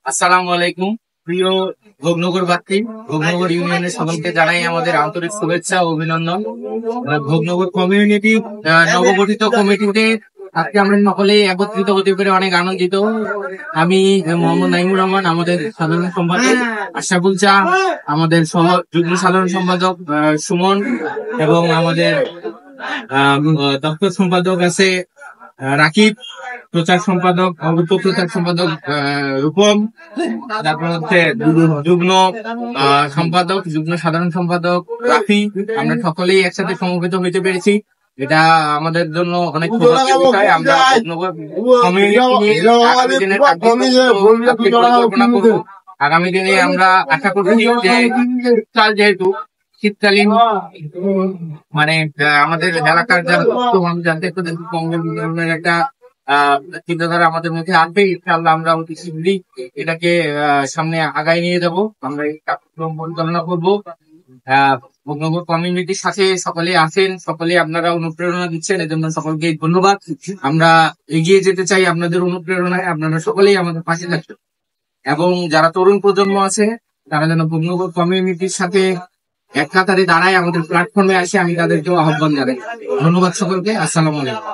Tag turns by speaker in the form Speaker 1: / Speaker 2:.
Speaker 1: আসসালামু আলাইকুম। প্রিয় ভোগনগরবাসী, ভোগনগর ইউনিয়নের সকলকে জানাই আমাদের আন্তরিক শুভেচ্ছা ও অভিনন্দন। ভোগনগর কমিউনিটি নবগঠিত কমিটিতে আজকে আমরা সকলেই একত্রিত হতে পেরে অনেক আনন্দিত। আমি মোহাম্মদ নাইমুর রহমান, আমাদের সাধারণ সম্পাদক আশরাফুল চা, আমাদের যুগ্ম সাধারণ সম্পাদক সুমন, এবং আমাদের দপ্তর সম্পাদক আছে রাকিব, প্রচার সম্পাদক প্রচার সম্পাদক রূপম, তারপর হচ্ছে যুগ্ম সম্পাদক যুগ্ম সাধারণ সম্পাদক রাফি। আমরা সকলেই একসাথে সমবেত হইতে পেরেছি, এটা আমাদের জন্য অনেক সৌভাগ্যের বিষয়। আমরা আগামী দিনে আমরা আশা করছি যে শীতকাল, যেহেতু শীতকালীন মানে আমাদের এলাকার জানতে ধরনের একটা চিন্তাধারা আমাদের মধ্যে আসবে। ইনশাআল্লাহ আমরা অতি শীঘ্রই এটাকে সামনে আগায় নিয়ে যাব। আমরা এই কার্যক্রম পরিচালনা করবো। ভোগনগর কমিউনিটির সাথে সকলে আছেন, সকলে আপনারা অনুপ্রেরণা দিচ্ছেন, এজন্য সকলকে ধন্যবাদ। আমরা এগিয়ে যেতে চাই আপনাদের অনুপ্রেরণায়, আপনারা সকলেই আমাদের পাশে থাকবেন। এবং যারা তরুণ প্রজন্ম আছে তারা যেন ভোগনগর কমিউনিটির সাথে এক কাতারে দাঁড়ায়, আমাদের প্ল্যাটফর্মে আসে, আমি তাদেরকেও আহ্বান জানাই। ধন্যবাদ সকলকে। আসসালামু আলাইকুম।